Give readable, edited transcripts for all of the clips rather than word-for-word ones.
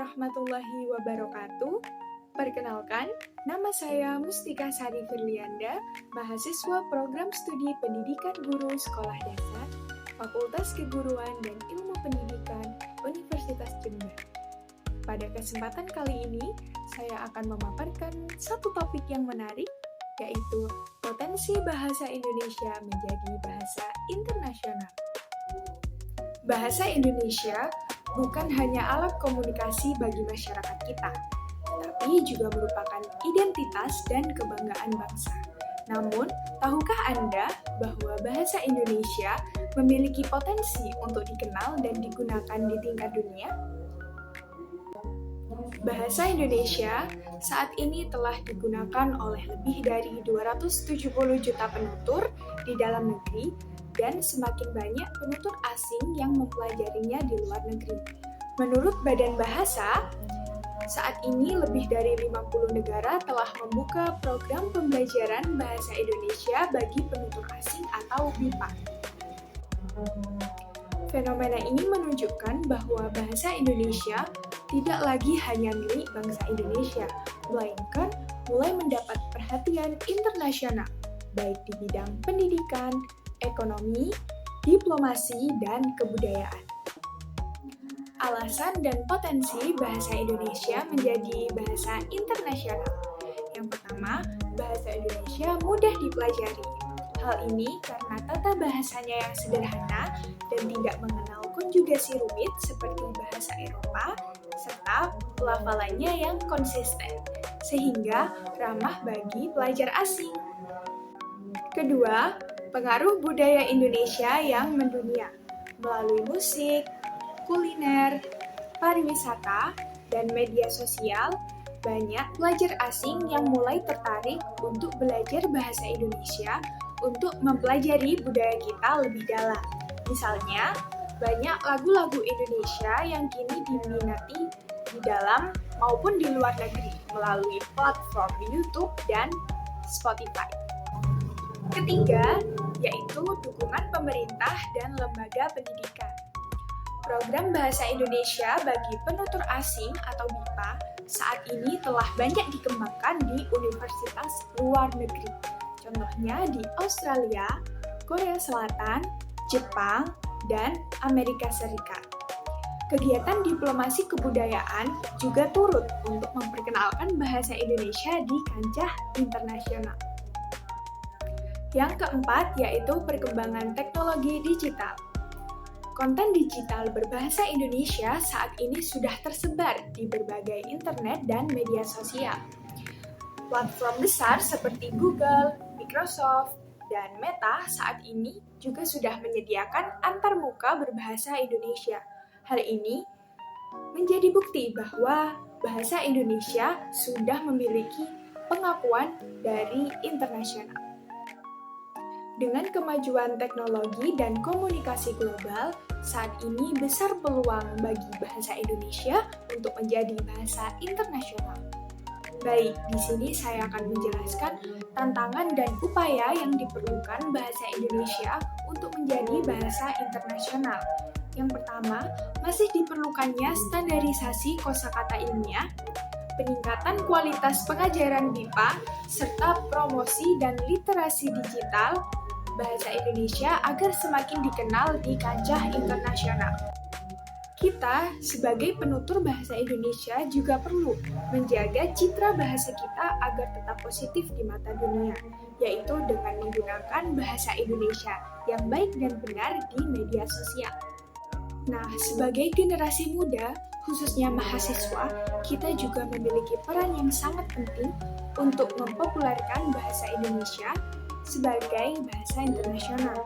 warahmatullahi wabarakatuh. Perkenalkan, nama saya Mustika Sari Firlianda, mahasiswa program studi Pendidikan Guru Sekolah Dasar, Fakultas Keguruan dan Ilmu Pendidikan, Universitas Jember. Pada kesempatan kali ini, saya akan memaparkan satu topik yang menarik, yaitu potensi bahasa Indonesia menjadi bahasa internasional. Bahasa Indonesia bukan hanya alat komunikasi bagi masyarakat kita, tapi juga merupakan identitas dan kebanggaan bangsa. Namun, tahukah Anda bahwa bahasa Indonesia memiliki potensi untuk dikenal dan digunakan di tingkat dunia? Bahasa Indonesia saat ini telah digunakan oleh lebih dari 270 juta penutur di dalam negeri dan semakin banyak penutur asing yang mempelajarinya di luar negeri. Menurut Badan Bahasa, saat ini lebih dari 50 negara telah membuka program pembelajaran bahasa Indonesia bagi penutur asing atau BIPA. Fenomena ini menunjukkan bahwa bahasa Indonesia tidak lagi hanya milik bangsa Indonesia, melainkan mulai mendapat perhatian internasional, baik di bidang pendidikan, ekonomi, diplomasi, dan kebudayaan. Alasan dan potensi bahasa Indonesia menjadi bahasa internasional. Yang pertama, bahasa Indonesia mudah dipelajari. Hal ini karena tata bahasanya yang sederhana dan tidak mengenal konjugasi rumit seperti bahasa Eropa, serta pelafalannya yang konsisten, sehingga ramah bagi pelajar asing. Kedua, pengaruh budaya Indonesia yang mendunia melalui musik, kuliner, pariwisata, dan media sosial. Banyak pelajar asing yang mulai tertarik untuk belajar bahasa Indonesia untuk mempelajari budaya kita lebih dalam. Misalnya, banyak lagu-lagu Indonesia yang kini diminati di dalam maupun di luar negeri melalui platform YouTube dan Spotify. Ketiga, yaitu dukungan pemerintah dan lembaga pendidikan. Program Bahasa Indonesia bagi penutur asing atau BIPA saat ini telah banyak dikembangkan di universitas luar negeri. Contohnya di Australia, Korea Selatan, Jepang, dan Amerika Serikat. Kegiatan diplomasi kebudayaan juga turut untuk memperkenalkan bahasa Indonesia di kancah internasional. Yang keempat yaitu perkembangan teknologi digital. Konten digital berbahasa Indonesia saat ini sudah tersebar di berbagai internet dan media sosial. Platform besar seperti Google, Microsoft, dan Meta saat ini juga sudah menyediakan antarmuka berbahasa Indonesia. Hal ini menjadi bukti bahwa bahasa Indonesia sudah memiliki pengakuan dari internasional. Dengan kemajuan teknologi dan komunikasi global, saat ini besar peluang bagi bahasa Indonesia untuk menjadi bahasa internasional. Baik, di sini saya akan menjelaskan tantangan dan upaya yang diperlukan bahasa Indonesia untuk menjadi bahasa internasional. Yang pertama, masih diperlukannya standarisasi kosakata ilmiah, peningkatan kualitas pengajaran BIPA, serta promosi dan literasi digital bahasa Indonesia agar semakin dikenal di kancah internasional. Kita sebagai penutur bahasa Indonesia juga perlu menjaga citra bahasa kita agar tetap positif di mata dunia, yaitu dengan menggunakan bahasa Indonesia yang baik dan benar di media sosial. Nah, sebagai generasi muda, khususnya mahasiswa, kita juga memiliki peran yang sangat penting untuk mempopulerkan bahasa Indonesia sebagai bahasa internasional.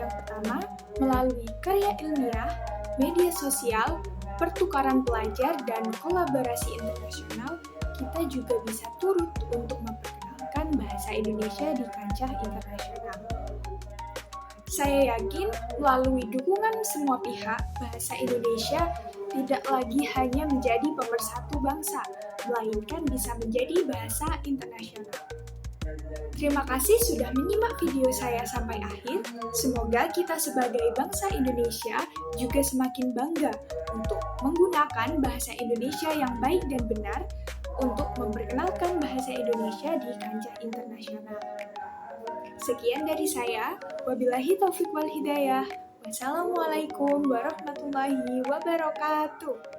Yang pertama, melalui karya ilmiah, media sosial, pertukaran pelajar, dan kolaborasi internasional, kita juga bisa turut untuk memperkenalkan bahasa Indonesia di kancah internasional. Saya yakin melalui dukungan semua pihak, bahasa Indonesia tidak lagi hanya menjadi pemersatu bangsa, melainkan bisa menjadi bahasa internasional. Terima kasih sudah menyimak video saya sampai akhir. Semoga kita sebagai bangsa Indonesia juga semakin bangga untuk menggunakan bahasa Indonesia yang baik dan benar untuk memperkenalkan bahasa Indonesia di kancah internasional. Sekian dari saya. Wabillahi taufiq wal hidayah. Wassalamualaikum warahmatullahi wabarakatuh.